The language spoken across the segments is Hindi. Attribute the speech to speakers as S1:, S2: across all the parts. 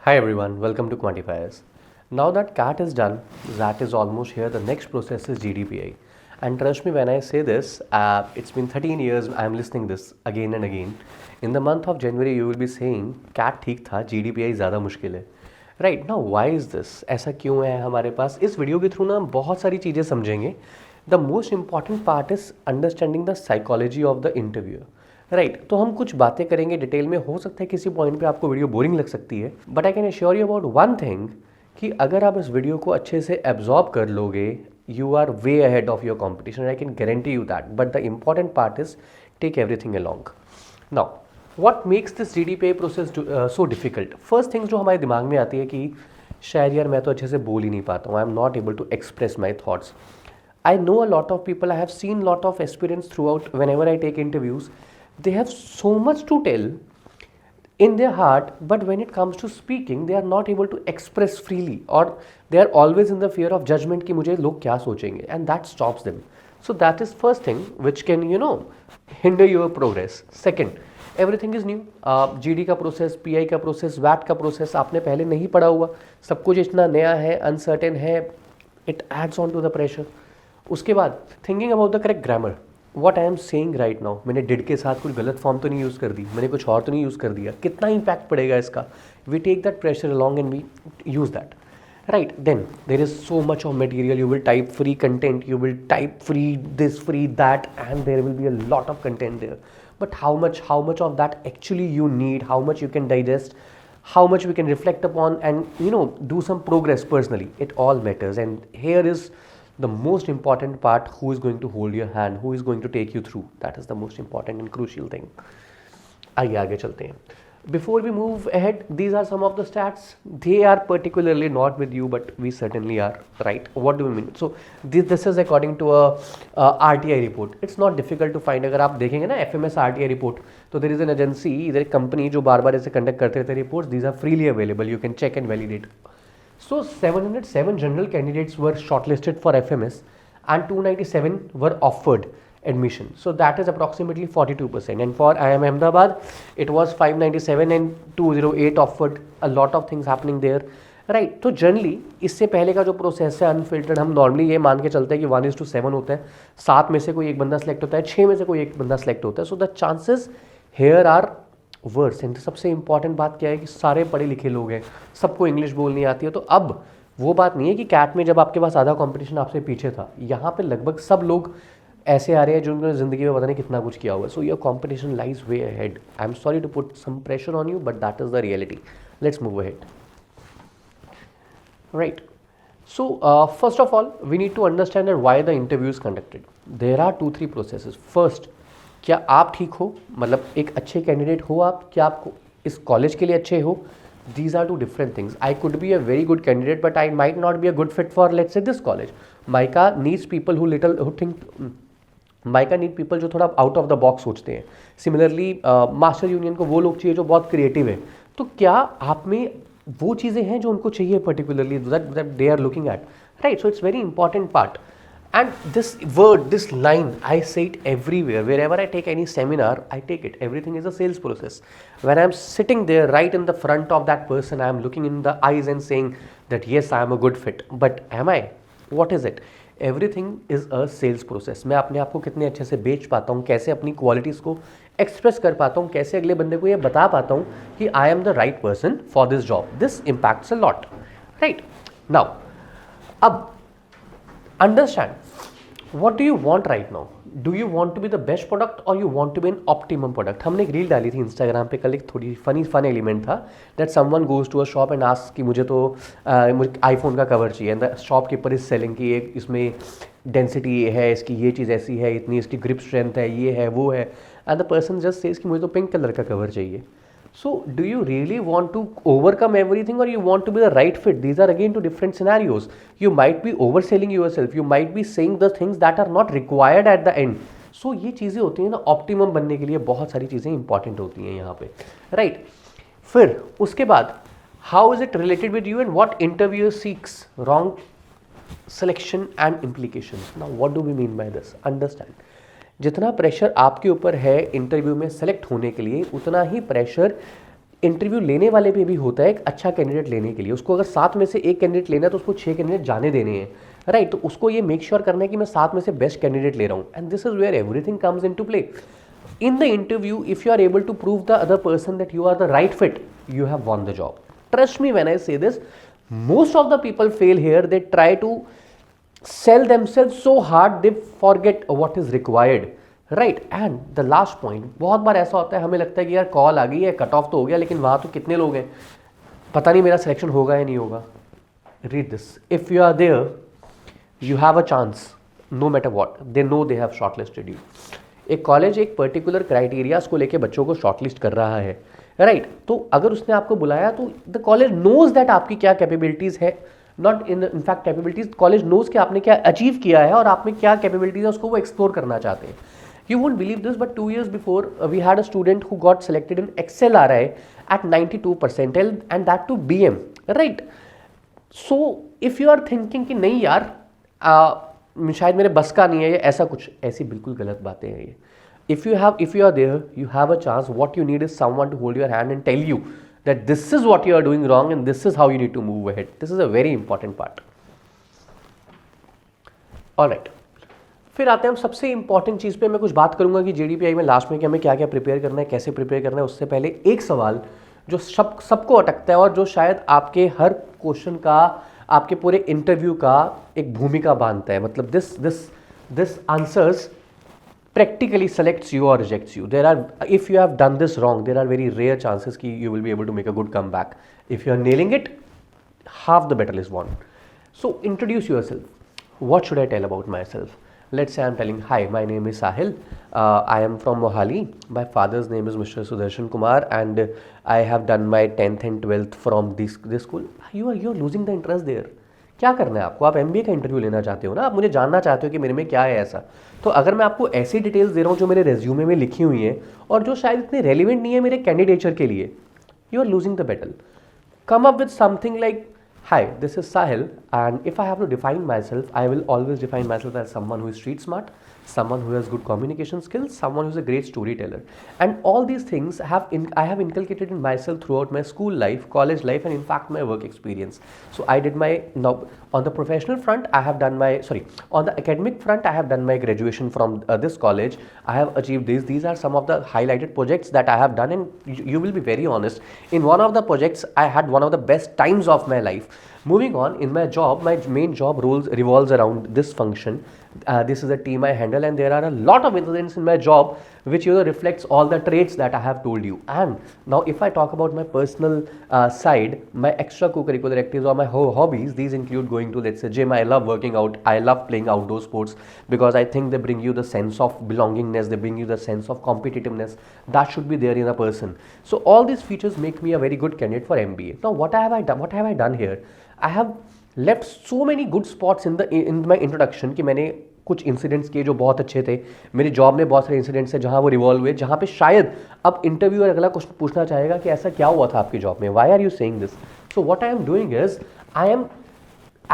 S1: Hi everyone, welcome to Quantifiers. Now that CAT is done, ZAT is almost here, the next process is GDPI. And trust me when I say this, it's been 13 years I'm listening this again and again. In the month of January you will be saying CAT ठीक था, GDPI ज़्यादा मुश्किल है. Right, now why is this? ऐसा क्यों है हमारे पास? इस वीडियो के थ्रू ना हम बहुत सारी चीज़ें समझेंगे. The most important part is understanding the psychology of the interviewer. Right तो हम कुछ बातें करेंगे डिटेल में. हो सकता है किसी पॉइंट पे आपको वीडियो बोरिंग लग सकती है, but I can assure you about one thing कि अगर आप इस वीडियो को अच्छे से एब्जॉर्ब कर लोगे, you are way ahead of your competition. I can guarantee you that. But the important part is take everything along. Now what makes this GDPI process so difficult? First thing जो हमारे दिमाग में आती है कि शायद यार मैं तो अच्छे से बोल ही नहीं पाता हूँ, I am not able to express my thoughts. I know a lot of people, I have seen lot of experience throughout whenever I take interviews. They have so much to tell in their heart, but when it comes to speaking, they are not able to express freely, or they are always in the fear of judgment कि मुझे लोग क्या सोचेंगे, and that stops them. So that is first thing which can hinder your progress. Second, everything is new. GD का प्रोसेस, PI का प्रोसेस, VAT का प्रोसेस आपने पहले नहीं पढ़ा हुआ, सब कुछ इतना नया है, अनसर्टेन है. It adds on to the pressure. उसके बाद thinking about the correct grammar. What I am saying right now, मैंने डिड के साथ कोई गलत फॉर्म तो नहीं यूज़ कर दी, मैंने कुछ और तो नहीं यूज़ कर दिया, कितना इम्पैक्ट पड़ेगा इसका. We take that pressure along and we use that. Right, then there is so much of material. You will type free content, you will type free this, free that, and there will be a lot of content there. But how much of that actually you need, how much you can digest, how much we can reflect upon and do some progress personally, it all matters. And here is the most important part: who is going to hold your hand, who is going to take you through. That is the most important and crucial thing. आइए आगे चलते हैं. Before we move ahead, these are some of the stats. They are particularly not with you, but we certainly are, right? What do we mean? So this is according to a RTI report. It's not difficult to find. अगर आप देखेंगे ना FMS RTI report, तो there is an agency, इधर एक company जो बार बार ऐसे conduct करते रहते हैं reports. These are freely available. You can check and validate. So 707 general candidates were shortlisted for FMS and 297 were offered admission. So that is approximately 42%. And for IIM Ahmedabad, it was 597 and 208 offered. A lot of things happening there. Right, तो जनरली इससे पहले का जो प्रोसेस है अनफिल्टर्ड, हम नॉर्मली ये मान के चलते हैं कि 1:7 होता है. 7 में से कोई एक बंदा सेलेक्ट होता है, 6 में से कोई एक बंदा सेलेक्ट होता है. So the chances here are worse. And सबसे इंपॉर्टेंट बात क्या है कि सारे पढ़े लिखे लोग हैं, सबको इंग्लिश बोलनी आती है. तो अब वो बात नहीं है कि कैट में जब आपके पास आधा कंपटीशन आपसे पीछे था, यहाँ पे लगभग सब लोग ऐसे आ रहे हैं जिन्होंने ज़िंदगी में पता नहीं कितना कुछ किया हुआ है. So your competition lies way ahead. I am sorry to put some pressure on you, but that is the reality. Let's move ahead. Right, so first of all we need to understand that why the interview is conducted. There are 2-3 processes. First, क्या आप ठीक हो, मतलब एक अच्छे कैंडिडेट हो आप, क्या आप इस कॉलेज के लिए अच्छे हो. These are two different things. I could be a very good candidate, but I might not be a good fit for, let's say, this college. MICA needs people who think. MICA need people जो थोड़ा आउट ऑफ द बॉक्स सोचते हैं. सिमिलरली मास्टर यूनियन को वो लोग चाहिए जो बहुत क्रिएटिव है. तो क्या आप में वो चीज़ें हैं जो उनको चाहिए particularly, that they are looking at, right? So it's very important part. And this word, this line, I say it everywhere. Wherever I take any seminar, I take it. Everything is a sales process. When I'm sitting there right in the front of that person, I'm looking in the eyes and saying that yes, I am a good fit. But am I? What is it? Everything is a sales process. मैं अपने आप को कितने अच्छे से बेच पाता हूँ, कैसे अपनी क्वालिटीज़ को एक्सप्रेस कर पाता हूँ, कैसे अगले बंदे को ये बता पाता हूँ कि I am the right person for this job. This impacts a lot, right? Now अब understand what do you want right now. Do you want to be the best product or you want to be an optimum product? हमने एक रील डाली थी इंस्टाग्राम पे कल, एक थोड़ी फन एलिमेंट था that someone goes to a shop and asks कि मुझे मुझे आईफोन का कवर चाहिए, and the shopkeeper is selling कि एक इसमें डेंसिटी है, इसकी ये चीज़ ऐसी है, इतनी इसकी ग्रिप स्ट्रेंथ है, ये है वो है, and the person just says कि मुझे तो पिंक कलर का कवर चाहिए. So do you really want to overcome everything or you want to be the right fit? These are again two different scenarios. You might be overselling yourself. You might be saying the things that are not required at the end. So ये चीज़ें होती हैं ना, ऑप्टिमम बनने के लिए बहुत सारी चीज़ें इंपॉर्टेंट होती हैं यहाँ पे, राइट? फिर उसके बाद how is it related with you and what interviewer seeks, wrong selection and implications. Now what do we mean by this? Understand, जितना प्रेशर आपके ऊपर है इंटरव्यू में सेलेक्ट होने के लिए, उतना ही प्रेशर इंटरव्यू लेने वाले पे भी होता है एक अच्छा कैंडिडेट लेने के लिए। उसको अगर 7 में से एक कैंडिडेट लेना है तो उसको 6 कैंडिडेट जाने देने हैं, राइट। तो उसको ये मेक श्योर करना है कि मैं 7 में से बेस्ट कैंडिडेट ले रहा हूँ, and this is where everything comes in to play. In the interview, if you are able to prove the other person that you are the right fit, you have won the job. Trust me when I say this, most of the people fail here. They try to sell themselves so hard, they forget what is required, right? And the last point, बहुत बार ऐसा होता है, हमें लगता है कि यार कॉल आ गई है, कट ऑफ तो हो गया, लेकिन वहाँ तो कितने लोग हैं, पता नहीं मेरा सिलेक्शन होगा या नहीं होगा। Read this. If you are there, you have a chance, no matter what. They know they have shortlisted you. एक कॉलेज एक पर्टिकुलर क्राइटेरियाज को लेके बच्चों को शॉर्टलिस्ट कर रहा है, राइट। तो अगर उसने आपको बुलाया तो द कॉलेज नोज दैट आपकी क्या कैपेबिलिटीज है, not in in fact capabilities, college knows कि आपने क्या अचीव किया है और आप में क्या कैपेबिलिटीज है, उसको वो एक्सप्लोर करना चाहते हैं। You won't believe this, but 2 years before we had a student who got selected in XL R I at 92 percentile and that to BM, right. So if you are thinking कि नहीं यार शायद मेरे बस का नहीं है, ये ऐसा कुछ, ऐसी बिल्कुल गलत बातें हैं ये। if you are there, you have a chance. What you need is someone to hold your hand and tell you that this is what you are doing wrong and this is how you need to move ahead. This is a very important part. Alright, फिर आते हैं हम सबसे इंपॉर्टेंट चीज़ पे। मैं कुछ बात करूंगा कि JDPI में लास्ट में कि हमें क्या क्या प्रिपेयर करना है, कैसे प्रिपेयर करना है। उससे पहले एक सवाल जो सबको अटकता है और जो शायद आपके हर क्वेश्चन का, आपके पूरे इंटरव्यू का एक भूमिका बांधता है, मतलब this answers practically selects you or rejects you. If you have done this wrong, there are very rare chances कि you will be able to make a good comeback. If you are nailing it, half the battle is won. So introduce yourself. What should I tell about myself? Let's say I'm telling, hi, my name is Sahil. I am from Mohali. My father's name is Mr. Sudarshan Kumar, and I have done my 10th and 12th from this school. You're losing the interest there. क्या करना है आपको? आप MBA का इंटरव्यू लेना चाहते हो ना, आप मुझे जानना चाहते हो कि मेरे में क्या है ऐसा। तो अगर मैं आपको ऐसी डिटेल्स दे रहा हूँ जो मेरे रेज्यूमे में लिखी हुई हैं और जो शायद इतने रेलिवेंट नहीं है मेरे कैंडिडेचर के लिए, you are losing the battle. Come up with something like, hi, this is Sahil, and if I have to define myself, I will always define myself as someone who is street smart, someone who has good communication skills, someone who is a great storyteller. And all these things I have inculcated in myself throughout my school life, college life, and in fact my work experience. So I did now on the professional front, on the academic front, I have done my graduation from this college. I have achieved this. These are some of the highlighted projects that I have done, and you will be very honest. In one of the projects, I had one of the best times of my life. Moving on, in my job, my main job revolves around this function. This is a team I handle, and there are a lot of incidents in my job which reflects all the traits that I have told you. And now if I talk about my personal side, my extracurricular activities or my hobbies, these include going to, let's say, gym. I love working out. I love playing outdoor sports because I think they bring you the sense of belongingness, they bring you the sense of competitiveness that should be there in a person. So all these features make me a very good candidate for MBA. Now what have I done here? I have left so many good spots in my introduction कि मैंने कुछ इंसिडेंट्स किए जो बहुत अच्छे थे। मेरी जॉब में बहुत सारे इंसिडेंट्स हैं जहाँ वो रिवॉल्व हुए, जहाँ पे शायद अब इंटरव्यूअर अगला क्वेश्चन पूछना चाहेगा कि ऐसा क्या हुआ था आपकी जॉब में, why are you saying this. So what I am doing is I am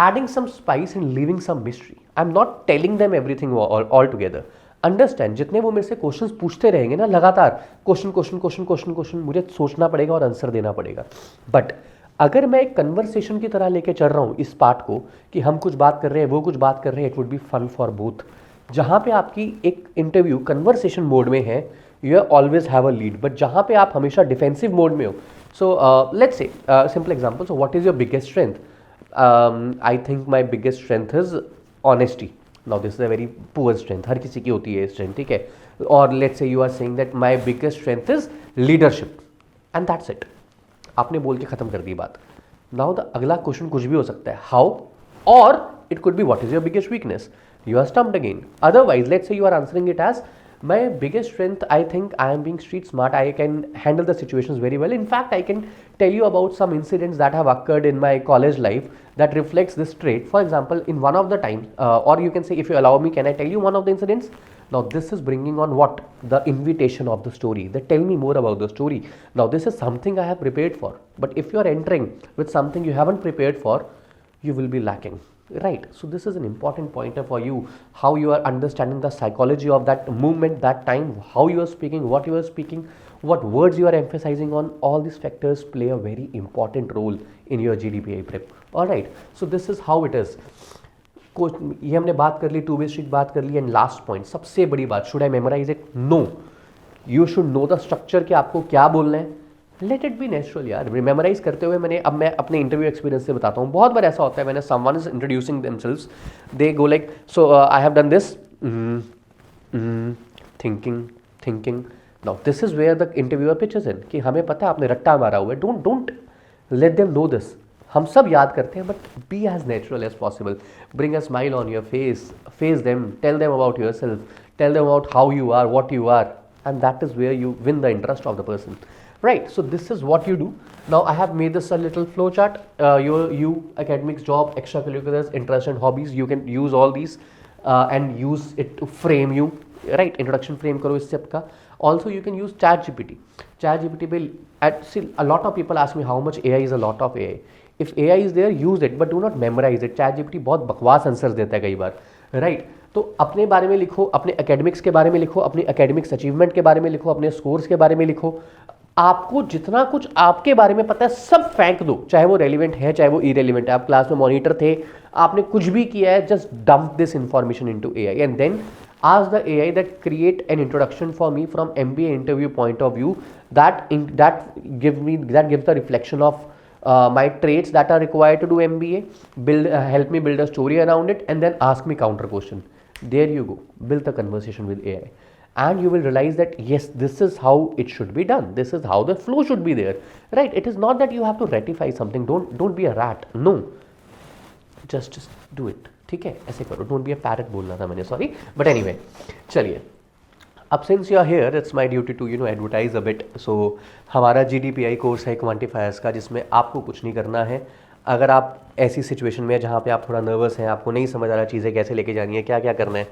S1: adding some spice and leaving some mystery. I'm not telling them everything all together. Understand, जितने वो मेरे से क्वेश्चंस पूछते रहेंगे ना लगातार, क्वेश्चन मुझे सोचना पड़ेगा और आंसर देना पड़ेगा। बट अगर मैं एक कन्वर्सेशन की तरह लेके चल रहा हूँ इस पार्ट को कि हम कुछ बात कर रहे हैं, वो कुछ बात कर रहे हैं, it would be fun for both. जहाँ पे आपकी एक इंटरव्यू कन्वर्सेशन मोड में है, you always have a lead, but जहाँ पे आप हमेशा डिफेंसिव मोड में हो। So let's say simple example, so what is your biggest strength? I think my biggest strength is honesty. Now this is a very poor strength. हर किसी की होती है strength, ठीक है? और let's say you are saying that my biggest strength is leadership, and that's it. आपने बोल के खत्म कर दी बात. Now the अगला क्वेश्चन कुछ भी हो सकता है, how, or it could be what is your biggest weakness. You are stumped again. Otherwise, let's say you are answering it as my biggest strength, I think I am being street smart. I can handle the situations very well. In fact, I can tell you about some incidents that have occurred in my college life that reflects this trait. For example, in one of the times, or you can say, if you allow me, can I tell you one of the incidents? Now, this is bringing on what? The invitation of the story. They tell me more about the story. Now, this is something I have prepared for. But if you are entering with something you haven't prepared for, you will be lacking. Right, so this is an important pointer for you, how you are understanding the psychology of that movement, that time, how you are speaking, what you are speaking, what words you are emphasizing on, all these factors play a very important role in your GDPI prep. All right, so this is how it is. ये हमने बात कर ली, टू वे स्ट्रीट बात कर ली, एंड लास्ट पॉइंट सबसे बड़ी बात, should I memorize it? No, you should know the structure कि आपको क्या बोलना है. लेट इट बी नेचुरल यार. मेमोराइज करते हुए मैं अपने इंटरव्यू एक्सपीरियंस से बताता हूँ. बहुत बार ऐसा होता है, मैंने someone is introducing themselves, they go like, so I have done this, thinking. Now this is where the interviewer pitches in कि हमें पता है आपने रट्टा मारा हुआ है. Don't let them know this. हम सब याद करते हैं, but be as natural as possible. Bring a smile on your face them, tell them about yourself, tell them about how you are, what you are, and that is where you win the interest of the person, right? So this is what you do. Now I have made this a little flow chart. You academics, job, extracurriculars, interests and hobbies, you can use all these and use it to frame you, right? Introduction frame karo is सबका. Also you can use ChatGPT will see, a lot of people ask me how much AI is. A lot of AI. If AI is there, use it, but do not memorize it. ChatGPT बहुत बकवास आंसर देता है कई बार, right? तो अपने बारे में लिखो, अपने एकेडमिक्स के बारे में लिखो, अपने एकेडमिक्स अचीवमेंट के बारे में लिखो, अपने स्कोर्स के बारे में लिखो. आपको जितना कुछ आपके बारे में पता है सब फेंक दो, चाहे वो रेलिवेंट है चाहे वो इरेलीवेंट है. आप क्लास में मॉनिटर थे, आपने कुछ भी किया है, just dump this information into AI and then ask the AI that create an introduction for me from MBA interview point of view that gives the reflection of my traits that are required to do MBA. Help me build a story around it and then ask me counter question. There you go, build the conversation with AI and you will realize that yes, this is how it should be done, this is how the flow should be there, right? It is not that you have to ratify something. Don't be a rat, no, just do it. ठीक है, ऐसे करो. डोंट बी अ पैरट बोलना था मैंने, सॉरी, बट एनीवे. चलिए, अब since you are here, it's my duty to advertise a bit. So हमारा GDPI कोर्स है क्वांटिफायर्स का, जिसमें आपको कुछ नहीं करना है. अगर आप ऐसी सिचुएशन में जहाँ पे आप थोड़ा नर्वस हैं, आपको नहीं समझ आ रहा चीज़ें कैसे लेके जानी है, क्या क्या करना है,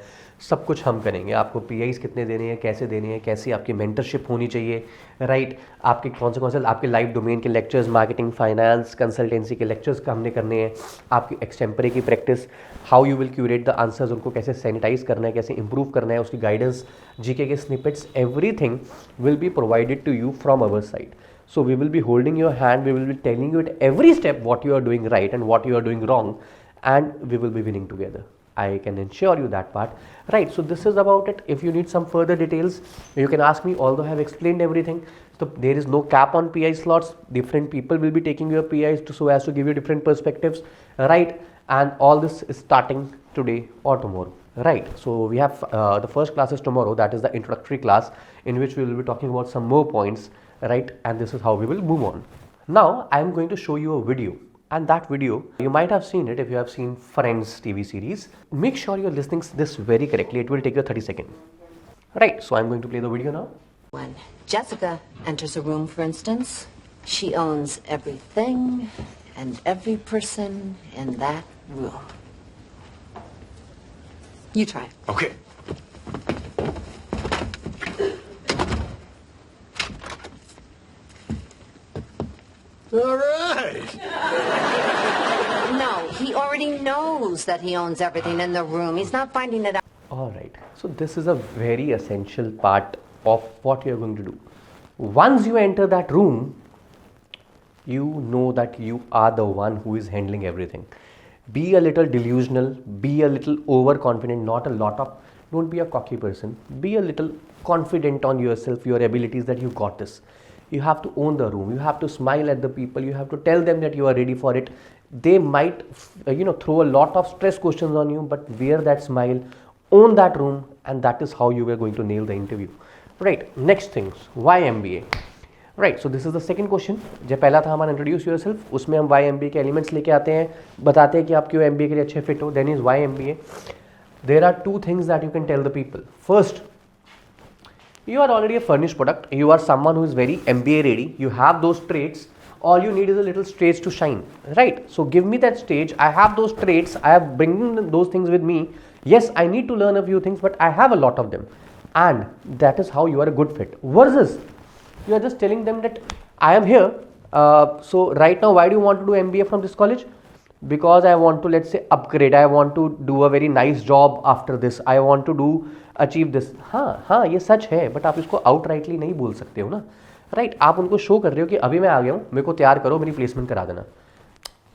S1: सब कुछ हम करेंगे. आपको PIs कितने देने हैं, कैसे देने हैं, कैसी आपकी मेंटरशिप होनी चाहिए, राइट? आपके कौन से आपके लाइव डोमेन के लेक्चर्स, मार्केटिंग, फाइनेंस, कंसल्टेंसी के लेक्चर्स का हमने करने हैं. आपकी एक्सटेम्परे की practice, how you will curate the answers, उनको कैसे सैनिटाइज करना है, कैसे इंप्रूव करना है, उसकी गाइडेंस, GK के snippets, everything will be provided to you from our side. So we will be holding your hand, we will be telling you at every step what you are doing right and what you are doing wrong, and we will be winning together. I can ensure you that part, right? So this is about it. If you need some further details, you can ask me, although I have explained everything. So there is no cap on PI slots. Different people will be taking your PIs so as to give you different perspectives, right? And all this is starting today or tomorrow, right? So we have the first class is tomorrow, that is the introductory class, in which we will be talking about some more points, right? And this is how we will move on. Now I am going to show you a video, and that video you might have seen it if you have seen Friends TV series. Make sure you're listening this very correctly. It will take you 30 seconds, right? So I'm going to play the video now.
S2: When Jessica enters a room, for instance, she owns everything and every person in that room. You try it.
S3: Okay. All right.
S2: No, he already knows that he owns everything in the room. He's not finding it out.
S1: All right. So this is a very essential part of what you're going to do. Once you enter that room, you know that you are the one who is handling everything. Be a little delusional, be a little overconfident, not a lot of, don't be a cocky person. Be a little confident on yourself, your abilities, that you got this. You have to own the room. You have to smile at the people. You have to tell them that you are ready for it. They might, throw a lot of stress questions on you, but wear that smile, own that room, and that is how you are going to nail the interview. Right. Next things, why MBA? Right. So this is the second question. जो पहला था हमारा introduce yourself, उसमें हम why MBA के elements लेके आते हैं, बताते हैं कि आप क्यों MBA के लिए अच्छे fit हो. Then is why MBA. There are two things that you can tell the people. First, you are already a furnished product. You are someone who is very MBA ready. You have those traits. All you need is a little stage to shine, right? So give me that stage. I have those traits. I have bringing those things with me. Yes, I need to learn a few things, but I have a lot of them, and that is how you are a good fit. Versus, you are just telling them that I am here. So right now, why do you want to do MBA from this college? because I want to, let's say, upgrade, I want to do a very nice job after this, I want to do achieve this. हाँ हाँ ये सच है, बट आप इसको आउटराइटली नहीं बोल सकते हो ना, राइट? आप उनको शो कर रहे हो कि अभी मैं आ गया हूँ, मेरे को तैयार करो, मेरी प्लेसमेंट करा देना।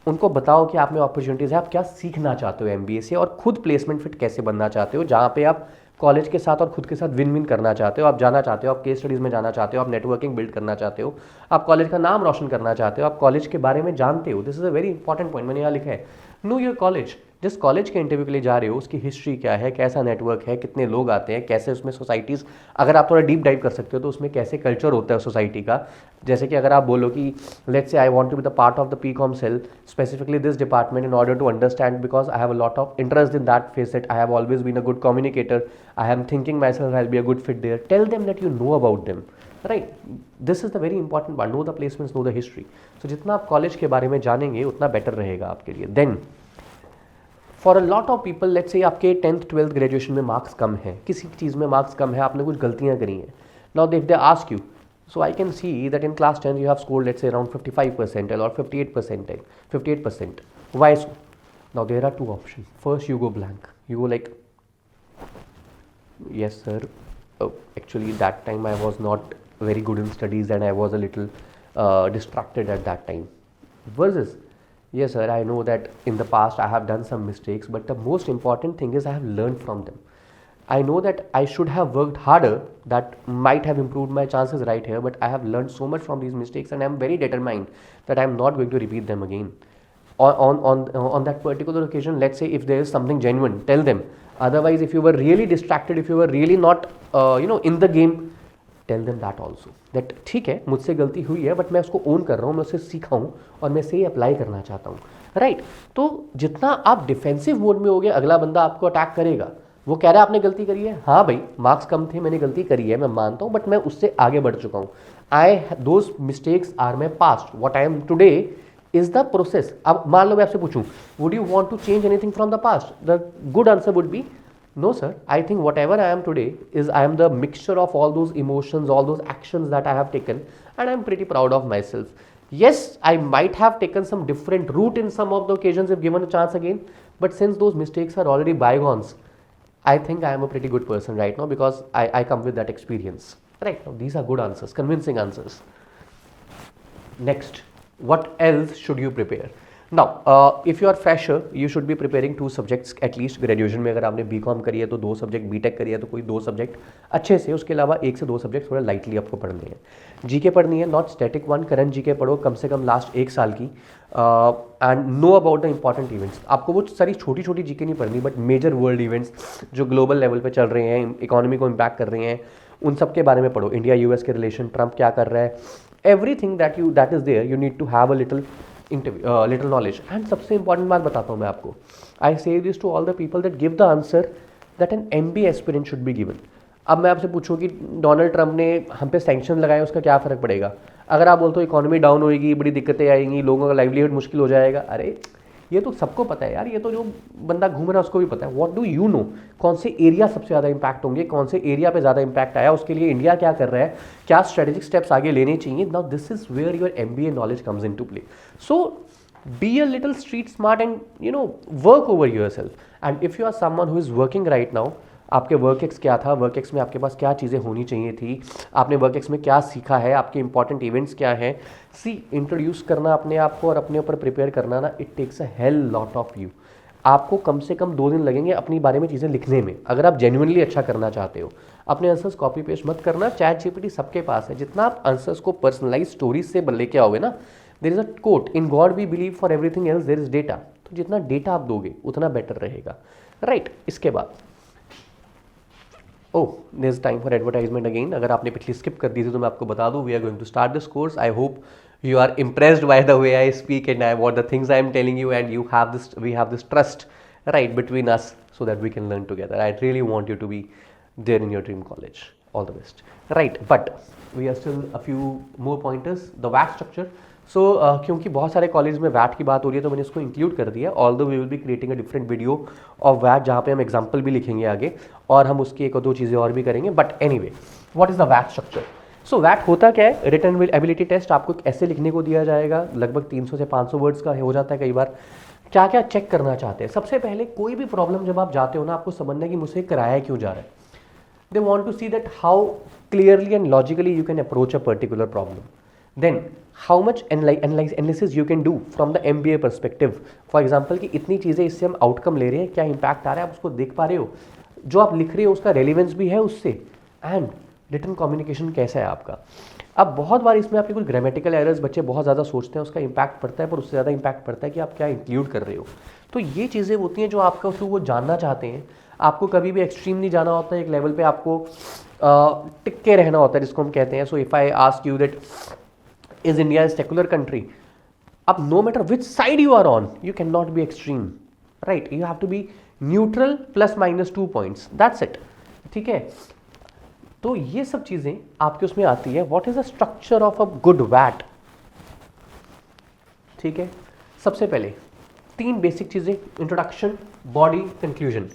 S1: उनको बताओ कि आप में अपॉर्चुनिटीज़ है, आप क्या सीखना चाहते हो एमबीए से, और खुद प्लेसमेंट फिट कैसे बनना चाहते हो, जहाँ पे आप कॉलेज के साथ और खुद के साथ विन विन करना चाहते हो, आप जाना चाहते हो, आप केस स्टडीज़ में जाना चाहते हो, आप नेटवर्किंग बिल्ड करना चाहते हो, आप कॉलेज का नाम रोशन करना चाहते हो, आप कॉलेज के बारे में जानते हो। This is a very important point, मैंने यहाँ लिखा है, नो योर कॉलेज। जिस कॉलेज के इंटरव्यू के लिए जा रहे हो उसकी हिस्ट्री क्या है, कैसा नेटवर्क है, कितने लोग आते हैं, कैसे उसमें सोसाइटीज़, अगर आप थोड़ा डीप डाइव कर सकते हो तो उसमें कैसे कल्चर होता है सोसाइटी का। जैसे कि अगर आप बोलो कि let's say I want to be the part of the PCOM cell, specifically this department, in order to understand, because I have a lot of interest in that phase, that I have always been a good communicator, I am thinking myself I will be a good fit there, tell them that you know about them, right? This is the very important part, know the placements, know the history. तो जितना आप कॉलेज के बारे में जानेंगे उतना बेटर रहेगा आपके लिए। Then for a lot of people, let's say आपके 10th 12th ग्रेजुएशन में मार्क्स कम है, किसी चीज़ में मार्क्स कम है, आपने कुछ गलतियां करी हैं। Now they ask you, so I can see that in class 10 you have scored, let's say, around 55 percentile or 58 percentile, 58%. Why so? Now there are two options. First you go blank, you go like, yes sir, actually that time I was not very good in studies and I was a little distracted at that time. Versus, yes sir, I know that in the past I have done some mistakes, but the most important thing is I have learned from them. I know that I should have worked harder, that might have improved my chances right here, but I have learned so much from these mistakes and I am very determined that I am not going to repeat them again. On that particular occasion, let's say if there is something genuine, tell them. Otherwise, if you were really distracted, if you were really not in the game, tell them that also, that ठीक है मुझसे गलती हुई है, बट मैं उसको ओन कर रहा हूँ, मैं उससे सीखा हूँ और मैं इसे अप्लाई करना चाहता हूँ, राइट? तो जितना आप डिफेंसिव मोड में होगे, अगला बंदा आपको अटैक करेगा, वो कह रहा है आपने गलती करी है, हाँ भाई मार्क्स कम थे, मैंने गलती करी है, मैं मानता हूँ, बट मैं उससे आगे बढ़ चुका हूँ, those mistakes are my past, what I am today is the process. अब मान लो मैं आपसे पूछूं, would you want to change anything from the past? The good answer would be no sir, I think whatever I am today is I am the mixture of all those emotions, all those actions that I have taken, and I am pretty proud of myself. Yes, I might have taken some different route in some of the occasions if given a chance again, but since those mistakes are already bygones, I think I am a pretty good person right now because I come with that experience. Right now, these are good answers, convincing answers. Next, what else should you prepare? Now, if you are fresher, you should be preparing 2 subjects at least. Graduation में अगर आपने बीकॉम करी है तो 2 सब्जेक्ट, बीटेक करी है तो कोई 2 सब्जेक्ट अच्छे से, उसके अलावा 1 से 2 सब्जेक्ट थोड़ा लाइटली आपको पढ़ने हैं। जीके पढ़नी है, not static one, current GK पढ़ो कम से कम लास्ट 1 साल की, and know about the important events. आपको वो सारी छोटी छोटी जीके नहीं पढ़नी, बट मेजर वर्ल्ड इवेंट्स जो ग्लोबल लेवल पे चल रहे हैं, इकोनॉमी को इम्पैक्ट कर रहे हैं, उन सब के बारे में पढ़ो। इंडिया यूएस के रिलेशन, ट्रंप क्या कर रहा है, everything that is there, you need to have a little knowledge. And सबसे इंपॉर्टेंट बात बताता हूँ मैं आपको, I say this to all the people that give the answer that an MBA aspirant should be given. अब मैं आपसे पूछूं कि डोनाल्ड ट्रंप ने हम पे सैंक्शन लगाए, उसका क्या फ़र्क पड़ेगा? अगर आप बोलते हो इकोनॉमी डाउन होगी, बड़ी दिक्कतें आएंगी, लोगों का लाइवलीहुड मुश्किल हो जाएगा, अरे ये तो सबको पता है यार, ये तो जो बंदा घूम रहा है उसको भी पता है। व्हाट डू यू नो, कौन से एरिया सबसे ज़्यादा इंपैक्ट होंगे, कौन से एरिया पे ज़्यादा इंपैक्ट आया, उसके लिए इंडिया क्या कर रहा है, क्या स्ट्रेटेजिक स्टेप्स आगे लेने चाहिए। Now this is where your MBA knowledge comes in to play. So be a little street smart and work over yourself. And if you are someone who is working right now, आपके वर्क एक्स क्या था, वर्क एक्स में आपके पास क्या चीज़ें होनी चाहिए थी, आपने वर्क एक्स में क्या सीखा है, आपके इंपॉर्टेंट इवेंट्स क्या हैं, इंट्रोड्यूस करना अपने आप को और अपने ऊपर प्रिपेयर करना ना, it takes a hell lot of you. आपको कम से कम 2 दिन लगेंगे अपनी बारे में चीज़ें लिखने में, अगर आप जेन्युइनली अच्छा करना चाहते हो। अपने आंसर्स कॉपी पेस्ट मत करना, चैट GPT सबके पास है, जितना आप आंसर्स को पर्सनलाइज स्टोरीज से लेके आओगे ना, there is a quote, in God we believe, for everything else there is data. तो जितना डेटा आप दोगे उतना बेटर रहेगा, राइट? इसके बाद there is time for advertisement again. अगर आपने पिछली स्किप कर दी थी तो मैं आपको बता दूं, we are going to start this course. I hope you are impressed by the way I speak and what the things I am telling you, and we have this trust right between us so that we can learn together. I really want you to be there in your dream college. All the best, right? But we are still a few more pointers. The VAT structure. So क्योंकि बहुत सारे कॉलेज में वैट की बात हो रही है तो मैंने इसको इंक्लूड कर दिया। Although we will be creating a different video of वैट, जहाँ पे हम एग्जांपल भी लिखेंगे आगे, और हम उसकी 1 और 2 चीज़ें और भी करेंगे। But anyway, what is the वैट स्ट्रक्चर? सो वैट होता क्या है? Written ability test. आपको एक ऐसे लिखने को दिया जाएगा, लगभग 300 से 500 वर्ड्स का हो जाता है कई बार। क्या क्या चेक करना चाहते हैं। सबसे पहले कोई भी प्रॉब्लम जब आप जाते हो ना, आपको समझना है कि मुझसे कराया क्यों जा रहा है। They want to see that how clearly and logically you can approach a particular problem, then how much analysis you can do from the MBA perspective. For example कि इतनी चीज़ें इससे हम आउटकम ले रहे हैं, क्या इंपैक्ट आ रहा है, आप उसको देख पा रहे हो, जो आप लिख रहे हो उसका रेलिवेंस भी है उससे, एंड रिटन कम्युनिकेशन कैसा है आपका। अब बहुत बार इसमें आपके कुछ ग्रामेटिकल एरर्स बच्चे बहुत ज़्यादा सोचते हैं, उसका इंपैक्ट पड़ता है, पर उससे ज़्यादा इंपैक्ट पड़ता है कि आप क्या इंक्लूड कर रहे हो। तो ये चीज़ें होती हैं जो आपका थ्रू वो जानना चाहते हैं। आपको कभी भी एक्सट्रीम नहीं जाना होता है, एक लेवल पे आपको टिक के रहना होता है, जिसको हम कहते हैं। So if I ask you that is India is secular country, अब no matter which side you are on, you can not be extreme, right, you have to be neutral ±2 points, that's it, ठीक है। तो ये सब चीजें आपके उसमें आती है। What is the structure of a good वैट, ठीक है। सबसे पहले 3 बेसिक चीजें, इंट्रोडक्शन, बॉडी, कंक्लूजन।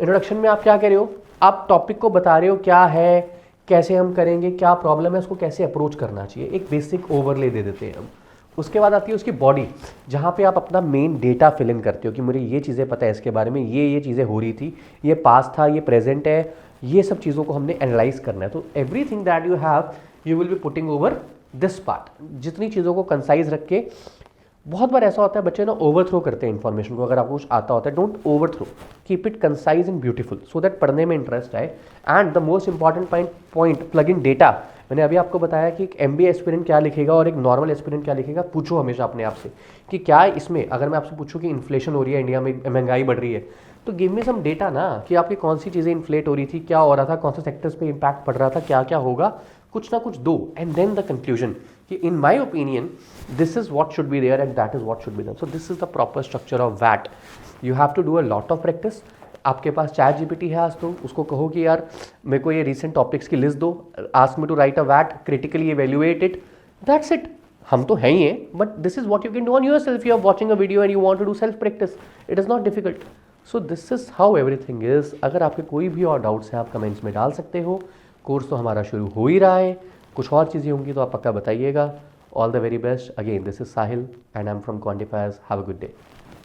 S1: इंट्रोडक्शन में आप क्या कह रहे हो, आप टॉपिक को बता रहे हो क्या है, कैसे हम करेंगे, क्या प्रॉब्लम है, उसको कैसे अप्रोच करना चाहिए, एक बेसिक ओवरले दे देते हैं हम। उसके बाद आती है उसकी बॉडी, जहाँ पे आप अपना मेन डेटा फिल इन करते हो कि मुझे ये चीज़ें पता है इसके बारे में, ये चीज़ें हो रही थी, ये पास्ट था, ये प्रेजेंट है, ये सब चीज़ों को हमने एनालाइज करना है। तो everything that you have you will be putting over this part. जितनी चीज़ों को कंसाइज रख के, बहुत बार ऐसा होता है बच्चे ना ओवर थ्रो करते हैं इन्फॉर्मेशन को। अगर आपको कुछ आता होता है, don't over throw, keep it concise and beautiful so that पढ़ने में इंटरेस्ट आए। And the most important point, plug in data. मैंने अभी आपको बताया कि एक MBA एस्पिरेंट क्या लिखेगा और एक नॉर्मल एस्पिरेंट क्या लिखेगा। पूछो हमेशा अपने आप से कि क्या इसमें, अगर मैं आपसे पूछूं कि इन्फ्लेशन हो रही है इंडिया में, महंगाई बढ़ रही है, तो गिव मी सम डेटा ना, कि आपकी कौन सी चीज़ें इन्फ्लेट हो रही थी, क्या हो रहा था, कौन से सेक्टर्स पे इंपैक्ट पड़ रहा था, क्या क्या होगा, कुछ ना कुछ दो। एंड देन द कंक्लूजन कि in my opinion this is what should be there and that is what should be done. So this is the proper structure of वैट। You have to do a lot of practice. आपके पास ChatGPT है आज, तो उसको कहो कि यार मेरे को ये रीसेंट टॉपिक्स की लिस्ट दो, ask me to write a वैट, critically evaluate it, that's it. हम तो हैं ही हैं, but this is what you can do on your self. You are watching a video and you want to do self practice, it is not difficult. So this is how everything is. अगर आपके कोई भी और डाउट्स हैं आप कमेंट्स में डाल सकते हो। कोर्स तो हमारा शुरू हो ही रहा है, कुछ और चीज़ें होंगी तो आप पक्का बताइएगा। All the very best. Again this is Sahil and I am from quantifiers. Have a good day.